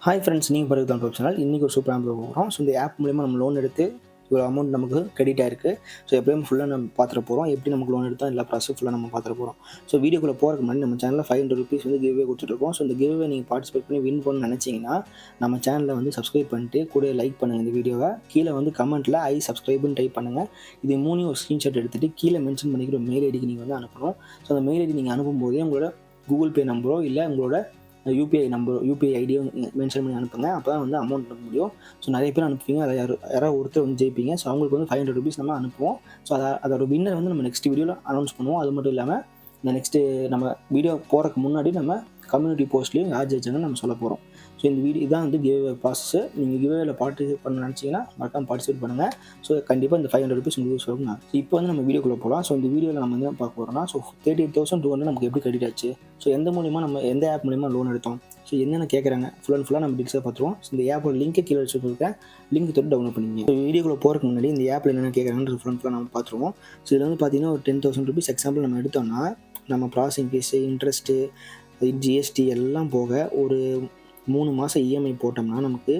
Hi friends, நீங்கள் படிக்கிற professional இன்றைக்கி ஒரு சூப்பரான போகிறோம். ஸோ இந்த ஆப் மூலிமா நம்ம லோன் எடுத்து இவ்வளோ அமௌண்ட் நமக்கு கிரெடிட் ஆயிருக்கு. ஸோ எப்படியும் ஃபுல்லாக நம்ம பார்த்துட்டு போகிறோம். எப்படி நமக்கு லோன் எடுத்தோம் எல்லா ப்ராசஸ் ஃபுல்லாக நம்ம பார்த்துட்டு போகிறோம். ஸோ வீடியோக்குள்ளே போகிறதுக்கு முன்னாடி நம்ம சேனலில் ₹500 வந்து கிவ்வே கொடுத்துட்ருக்கோம். ஸோ இந்த கிவ்வே நீங்கள் பார்ட்டிசிபேட் பண்ணி வின் பண்ணணும்னு நினச்சிங்கன்னா நம்ம சேனலில் வந்து சப்ஸ்கிரைப் பண்ணிட்டு கூட லைக் பண்ணுங்கள். இந்த வீடியோவை கீழே வந்து கமெண்ட்டில் ஐ சப்ஸ்கிரைப்னு டைப் பண்ணுங்கள். இது மூணையும் ஒரு ஸ்க்ரீன்ஷாட் எடுத்துகிட்டு கீழே மென்ஷன் பண்ணிக்கிற மெயில் ஐடிக்கு நீங்கள் வந்து அனுப்பணும். ஸோ அந்த மெயில் ஐடி நீங்கள் அனுப்பும்போதே உங்களோட கூகுள் பே நம்பரோ இல்லை உங்களோட யூபிஐ ஐடியும் மென்ஷன் பண்ணி அனுப்புங்க. அப்போ தான் வந்து அமௌண்ட் அனுப்ப முடியும். ஸோ நிறைய பேர் அனுப்புவீங்க, அதை யாராவது ஒருத்தர் வந்து ஜெயிப்பீங்க. ஸோ அவங்களுக்கு வந்து ₹500 நம்ம அனுப்புவோம். ஸோ அதோட வின்னர் வந்து நம்ம நெக்ஸ்ட் வீடியோவில் அனௌன்ஸ் பண்ணுவோம். அது மட்டும் இல்லாமல் இந்த நெக்ஸ்ட்டு நம்ம வீடியோ போகிறதுக்கு முன்னாடி நம்ம கம்யூனிட்டி போஸ்ட்லேயும் யார் ஜெயிச்சாங்கன்னு நம்ம சொல்ல போகிறோம். ஸோ இந்த வீடியோ இதான் வந்து கிவ்வே ப்ராசஸ். நீங்கள் கிவ்வேல பார்ட்டிசிபேட் பண்ண நினச்சிங்கன்னா மறக்காம பார்ட்டிசிபேட் பண்ணுங்கள். ஸோ கண்டிப்பாக இந்த ₹500 உங்களுக்கு யூஸ் ஆகும். இப்போ வந்து நம்ம வீடியோக்குள்ளே போகலாம். ஸோ இந்த வீடியோவில் நம்ம என்ன பார்க்க போகிறோம்னா, ஸோ 38,200 நமக்கு எப்படி கிரெடிட் ஆச்சு, ஸோ எந்த ஆப் மூலிமா லோன் எடுத்தோம், ஸோ என்னென்ன கேட்குறாங்க ஃபுல்லாக நம்ம டீட்டெயில்ஸாக பார்த்துருவோம். ஸோ இந்த ஆப்போட லிங்க்கை கீழே வச்சுருக்கேன், லிங்க் தொட்டு டவுன்லோட் பண்ணிங்க. ஸோ வீடியோக்குள்ளே போகிறதுக்கு முன்னாடி இந்த ஆப்பில் என்னென்ன கேட்குறாங்கன்னு ஃபுல்லாக நம்ம பார்த்துருவோம். ஸோ இதில் வந்து பார்த்தீங்கன்னா ஒரு ₹10,000 எக்ஸாம்பிள் நம்ம எடுத்தோம்னா நம்ம ப்ராசஸிங் ஃபீஸு, இன்ட்ரெஸ்ட்டு, ஜிஎஸ்டி எல்லாம் போக ஒரு 3 மாதம் இஎம்ஐ போட்டோம்னா நமக்கு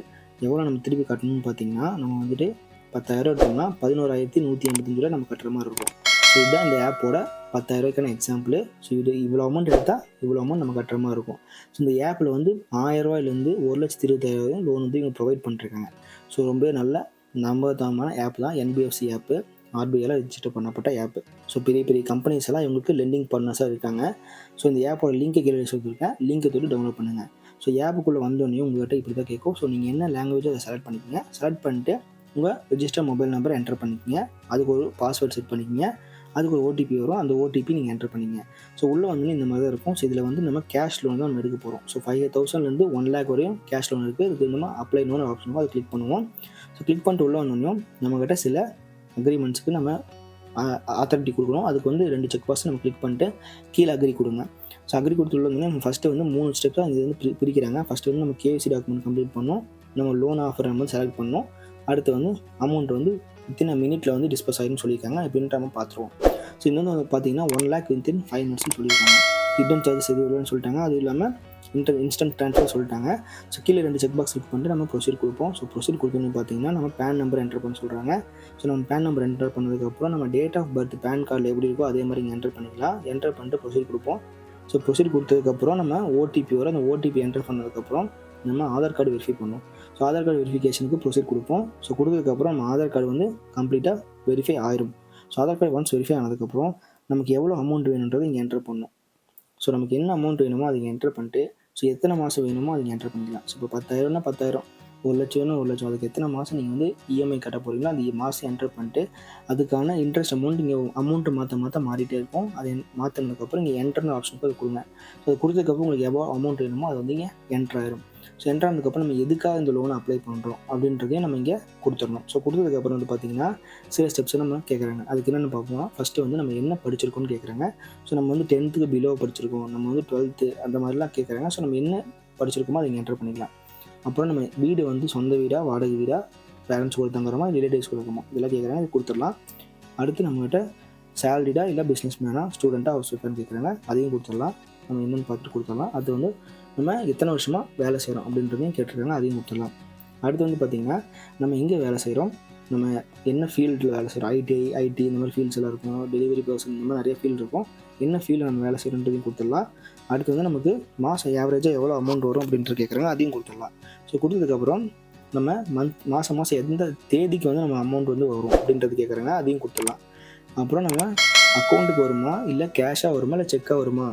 எவ்வளோ நம்ம திருப்பி கட்டணும்னு பார்த்தீங்கன்னா, நம்ம வந்துட்டு 10,000 எடுத்தோம்னா ₹11,185 நம்ம கட்டுற மாதிரி இருக்கும். ஸோ இதுதான் இந்த ஆப்போட ₹10,000க்கான எக்ஸாம்பிள். ஸோ இவ்வளோ அமௌண்ட் எடுத்தால் இவ்வளோ அமௌண்ட் நம்ம கட்டுற மாதிரி இருக்கும். ஸோ இந்த ஆப்பில் வந்து ₹1000 1,20,000 லோன் வந்து இவங்க ப்ரொவைட் பண்ணிருக்காங்க. ஸோ ரொம்ப நல்ல நம்பகமான ஆப் தான். என்பிஎஃப்சி ஆப்பு, ஆர்பிஐயில் ரிஜிஸ்டர் பண்ணப்பட்ட ஆப்பு. ஸோ பெரிய பெரிய கம்பெனிஸ் எல்லாம் இவங்களுக்கு லெண்டிங் பார்ட்னர்ஸாக இருக்காங்க. ஸோ இந்த ஆப்போட லிங்கை கீழே வச்சுருக்கேன், லிங்கை தொட்டு டவுன்லோட் பண்ணுங்கள். ஸோ ஆப்புக்குள்ளே வந்தோடனே உங்கள்கிட்ட இப்படி தான் கேட்கும். ஸோ நீங்கள் என்ன லாங்குவேஜோ அதை செலக்ட் பண்ணிக்கோங்க. செலக்ட் பண்ணிட்டு உங்கள் ரெஜிஸ்டர் மொபைல் நம்பர் என்டர் பண்ணிக்கோங்க. அதுக்கு ஒரு பாஸ்வேர்ட் செட் பண்ணிக்கோங்க. அதுக்கு ஒரு ஓடிபி வரும், அந்த ஓடிபி நீங்கள் என்டர் பண்ணிங்க. ஸோ உள்ளே வந்து இந்த மாதிரி தான் இருக்கும். ஸோ இதில் வந்து நம்ம கேஷ் லோன் தான் நம்ம எடுக்க போகிறோம். ஸோ 5,000 1 lakh வரையும் கேஷ் லோன் இருக்குது. இதுக்கு நம்ம அப்ளை லோன் ஆப்ஷன் இருக்கும், அதை கிளிக் பண்ணுவோம். ஸோ கிளிக் பண்ணிட்டு உள்ளே வந்தோடனே நம்மக்கிட்ட சில அக்ரிமெண்ட்ஸுக்கு நம்ம ஆத்தாரிட்டி கொடுக்கணும். அதுக்கு வந்து 2 செக் பாக்ஸ் நம்ம கிளிக் பண்ணிட்டு கீழே அக்ரி கொடுங்க. ஸோ அக்ரி கொடுத்துள்ள வந்து நம்ம ஃபஸ்ட்டு வந்து 3 ஸ்டெப்ஸாக இது வந்து பிரிக்கிறாங்க. ஃபஸ்ட்டு வந்து நம்ம கேவிசி டாக்குமெண்ட் கம்ப்ளீட் பண்ணோம், நம்ம லோன் ஆஃபர் நம்ம செலக்ட் பண்ணோம். அடுத்து வந்து அமௌண்ட் வந்து வித்தின் மினிட்டில் வந்து டிஸ்போஸ் ஆகிருன்னு சொல்லியிருக்காங்க. எப்படின்ட்டு நம்ம பார்த்துருவோம். ஸோ இன்னொன்று வந்து பார்த்தீங்கன்னா 1 lakh within 5 minutes சொல்லியிருக்காங்க. ஹிடன் சார்ஜஸ் எதுவும் இல்லைன்னு சொல்லிட்டாங்க. அதுவும் இல்லாமல் இன்ஸ்டன்ட் ட்ரான்ஸ்ஃபர் சொல்லிட்டாங்க. ஸோ கீழே 2 செக் பாக்ஸ் கிளிக் பண்ணிட்டு நம்ம ப்ரொசீட் கொடுப்போம். ஸோ ப்ரொசீட் கொடுத்தோன்னு பார்த்தீங்கன்னா நம்ம பேன் நம்பர் என்டர் பண்ண சொல்கிறாங்க. ஸோ நம்ம பேன் நம்பர் என்டர் பண்ணதுக்கப்புறம் நம்ம டேட் ஆஃப் பர்த் பேன் கார்டில் எப்படி இருக்கோ அதே மாதிரி இங்கே என்டர் பண்ணிக்கலாம். என்டர் பண்ணிட்டு ப்ரொசீட் கொடுப்போம். ஸோ ப்ரொசீட் கொடுத்ததுக்கப்புறம் நம்ம ஓடிபி வரும். அந்த ஓடிபி என்டர் பண்ணதுக்கப்புறம் நம்ம ஆதார் கார்டு வெரிஃபை பண்ணணும். ஸோ ஆதார் கார்டு வெரிஃபிகேஷனுக்கு ப்ரொசீட் கொடுப்போம். ஸோ கொடுத்ததுக்கப்புறம் நம்ம ஆதார் கார்டு வந்து கம்ப்ளீட்டாக வெரிஃபை ஆயிரும். So Aadhaar card once verify ஆனதுக்கப்புறம் நமக்கு எவ்வளோ அமௌண்ட் வேணுன்றது இங்கே என்டர் பண்ணணும். ஸோ நமக்கு என்ன அமௌண்ட் வேணுமோ அதை இங்கே என்டர் பண்ணிட்டு, ஸோ எத்தனை மாதம் வேணுமோ அதை என்டர் பண்ணிக்கலாம். ஸோ இப்போ 10,000னா 10,000, 1,00,000னா 1,00,000, அதுக்கு எத்தனை மாதம் நீங்கள் வந்து இஎம்ஐ கட்ட போகிறீங்களோ அந்த மாதம் என்டர் பண்ணிட்டு அதுக்கான இன்ட்ரெஸ்ட் அமௌண்ட் இங்கே அமௌண்ட்டு மாற்ற மாறிட்டே இருக்கும். அதை மாற்றினதுக்கப்புறம் இங்கே என்டர்னு ஆப்ஷனுக்கு அது கொடுங்க. ஸோ அது கொடுத்ததுக்கப்புறம் உங்களுக்கு எவ்வளோ அமௌண்ட் வேணுமோ அது வந்து இங்கே என்டர் ஆயிரும். ஸோ என்டர் ஆனதுக்கப்புறம் நம்ம எதுக்காக இந்த லோனை அப்ளை பண்ணுறோம் அப்படின்றதையும் நம்ம இங்கே கொடுத்துடணும். ஸோ கொடுத்ததுக்கப்புறம் வந்து பார்த்திங்கன்னா சில ஸ்டெப்ஸை நம்ம கேட்குறாங்க. அதுக்கு என்னென்னு பார்ப்போம். ஃபஸ்ட்டு வந்து நம்ம என்ன படிச்சிருக்கோம்னு கேட்குறாங்க. ஸோ நம்ம வந்து 10th பிலோ படிச்சிருக்கோம், நம்ம வந்து 12th அந்த மாதிரிலாம் கேட்குறாங்க. ஸோ நம்ம என்ன படிச்சிருக்கோமோ அதை இங்கே என்டர் பண்ணிக்கலாம். அப்புறம் நம்ம வீடு வந்து சொந்த வீடா, வாடகை வீடா, பேரண்ட்ஸ் கூட தங்குறோமா, ரிலேட்டிவ்ஸ் கொடுக்குறோமா, இதெல்லாம் கேட்குறாங்க. இது கொடுத்துடலாம். அடுத்து நம்மகிட்ட சேலரிடா இல்லை பிஸ்னஸ் மேனா, ஸ்டூடெண்ட்டாக ஹவுஸ் ஒய்ஃபான்னு கேட்குறாங்க. அதையும் கொடுத்துடலாம். நம்ம என்னென்னு பார்த்துட்டு கொடுத்துடலாம். அது வந்து நம்ம எத்தனை வருஷமாக வேலை செய்கிறோம் அப்படின்றதையும் கேட்டிருக்காங்க. அதையும் கொடுத்துடலாம். அடுத்து வந்து பார்த்திங்கன்னா நம்ம எங்கே வேலை செய்கிறோம், நம்ம என்ன ஃபீல்டில் வேலை செய்கிறோம், ஐடி இந்த மாதிரி ஃபீல்ட்ஸ் எல்லாம் இருக்கும், டெலிவரி பர்சன் இந்த மாதிரி நிறைய ஃபீல்டு இருக்கும். என்ன ஃபீல்டில் நம்ம வேலை செய்கிறோன்றதையும் கொடுத்துடலாம். அடுத்து வந்து நமக்கு மாதம் ஆவரேஜாக எவ்வளோ அமௌண்ட் வரும் அப்படின்ட்டு கேட்குறாங்க. அதையும் கொடுத்துடலாம். ஸோ கொடுத்ததுக்கப்புறம் நம்ம மாதம் எந்த தேதிக்கு வந்து நம்ம அமௌண்ட் வந்து வரும் அப்படின்றது கேட்குறாங்க. அதையும் கொடுத்துடலாம். அப்புறம் நம்ம அக்கௌண்ட்டுக்கு வருமா, இல்லை கேஷாக வருமா, இல்லை செக்காக வருமா,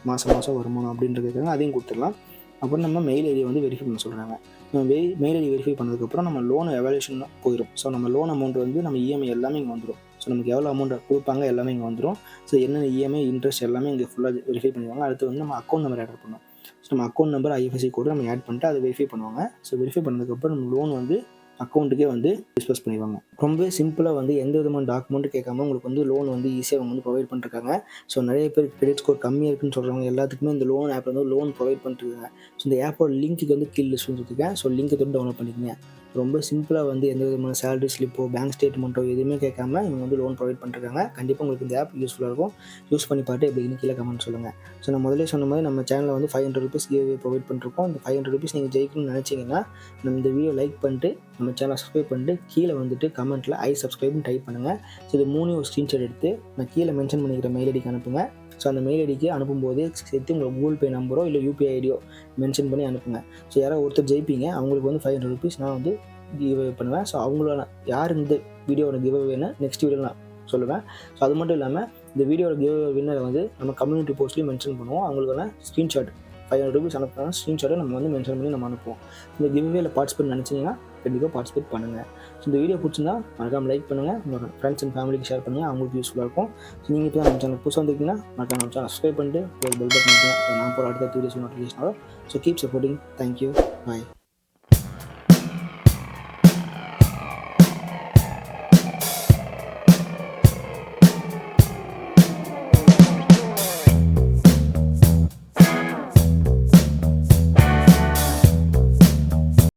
மாதம் வருமானம் அப்படின்றது கேட்குறாங்க. அதையும் கொடுத்துடலாம். அப்புறம் நம்ம மெயில் ஐடியை வந்து வெரிஃபை பண்ண சொல்கிறாங்க. நம்ம மெயில் ஐடி வெரிஃபை பண்ணதுக்கப்புறம் நம்ம லோன் எவாலுவேஷன் போயிடும். ஸோ நம்ம லோன் அமௌண்ட் வந்து நம்ம இஎம்ஐ எல்லாமே இங்கே வந்துடும். ஸோ நமக்கு எவ்வளோ அமௌண்ட் கொடுப்பாங்க எல்லாமே இங்கே வந்துடும். ஸோ என்னென்ன இஎம்ஐ இன்ட்ரெஸ்ட் எல்லாமே இங்கே ஃபுல்லாக வெரிஃபை பண்ணுவாங்க. அடுத்து வந்து நம்ம அக்கௌண்ட் நம்பர் ஆட் பண்ணணும். ஸோ நம்ம அக்கௌண்ட் நம்பர் ஐஎஃப்எஸ்சி கோடு நம்ம ஆட் பண்ணிட்டு அதை வெரிஃபை பண்ணுவாங்க. ஸோ வெரிஃபை பண்ணதுக்கப்புறம் நம்ம லோன் வந்து அக்கௌண்ட்டுக்கே வந்து டிஸ்பஸ் பண்ணிடுவாங்க. ரொம்பவே சிம்பிளாக வந்து எந்த விதமான டாக்குமெண்ட்டும் கேட்காம உங்களுக்கு வந்து லோன் வந்து ஈஸியாக அவங்க வந்து ப்ரொவைட் பண்ணிருக்காங்க. ஸோ நிறைய பேர் கிரெடிட் ஸ்கோர் கம்மியாக இருக்குன்னு சொல்கிறவங்க எல்லாத்துக்குமே இந்த லோன் ஆப் வந்து லோன் ப்ரொவைட் பண்ணிட்டுருக்காங்க. ஸோ இந்த ஆப்போட லிங்க்கு வந்து கீழே லிஸ்ட் கொடுத்துருக்கேன். ஸோ லிங்க்கை தொட்டு டவுன்லோட் பண்ணிக்கங்க. ரொம்ப சிம்பிளாக வந்து எந்த விதமான சேலரி ஸ்லிப்போ பேங்க் ஸ்டேட்மெண்ட்டோ எதுவுமே கேட்காம இவங்க வந்து லோன் ப்ரொவைட் பண்ணிருக்காங்க. கண்டிப்பாக உங்களுக்கு இந்த ஆப் யூஸ்ஃபுல்லாக இருக்கும். யூஸ் பண்ணி பார்த்து எப்படின்னு கீழே கமெண்ட் சொல்லுங்கள். ஸோ நான் முதலே சொன்ன மாதிரி நம்ம சேனலில் வந்து ₹500 கிவ்அவே ப்ரொவைட் பண்ணிருக்கோம். இந்த ₹500 நீங்கள் ஜெயிக்கணும்னு நினச்சிங்கன்னா நம்ம இந்த வீடியோ லைக் பண்ணிட்டு நம்ம சேனலை சப்ஸ்கிரைப் பண்ணிட்டு கீழே வந்துட்டு கமெண்ட்டில் ஐ சப்ஸ்கிரைப்னு டைப் பண்ணுங்கள். ஸோ இது 3 ஒரு ஸ்க்ரீன்ஷாட் எடுத்து நான் கீழே மென்ஷன் பண்ணிக்கிற மெயில் ஐடிக்கு அனுப்புங்க. ஸோ அந்த மெயில் ஐடிக்கு அனுப்பும்போது சேர்த்து உங்கள் கூகுள் பே நம்பரோ இல்லை யூபிஐ ஐடியோ மென்ஷன் பண்ணி அனுப்புங்க. ஸோ யாராவது ஒருத்தர் ஜெயிப்பீங்க, அவங்களுக்கு வந்து ₹500 நான் வந்து கிவ்அவே பண்ணுவேன். ஸோ அவங்கள யார் இந்த வீடியோட கிவ்அவேன்னு நெக்ஸ்ட் வீடியோவில் நான் சொல்லுவேன். ஸோ அது மட்டும் இல்லாமல் இந்த வீடியோட கிவ்அவே வின்னரை வந்து நம்ம கம்யூனிட்டி போஸ்ட்லேயும் மென்ஷன் பண்ணுவோம். அவங்களுக்கான ஸ்க்ரீன்ஷாட் ₹500 அனுப்புனா ஸ்க்ரீன்ஷாட்டை நம்ம வந்து மென்ஷன் பண்ணி நம்ம அனுப்புவோம். இந்த கிவ்அவேல பார்ட்டிசிபேட் நினச்சிங்கன்னா கண்டிப்பாக பார்ட்டிசிபேட் பண்ணுங்கள். ஸோ இந்த வீடியோ பிடிச்சிருந்தா மறக்காம லைக் பண்ணுங்கள். உங்களோட ஃப்ரெண்ட்ஸ் அண்ட் ஃபேமிலிக்கு ஷேர் பண்ணுங்கள். அவங்களுக்கு யூஸ்ஃபுல்லாக இருக்கும். ஸோ நீங்கள் இப்போ நம்ம சேனல் புதுசாக வந்திருக்கீங்கன்னா மறக்காம நம்ம சேனல் சப்ஸ்கிரைப் பண்ணிட்டு ஒரு பெல் பட்டன் நான் போகிற அடுத்த வீடியோஸ் நோட்டிஃபிகேஷன் வரும். So keep supporting. தேங்க்யூ. பாய்.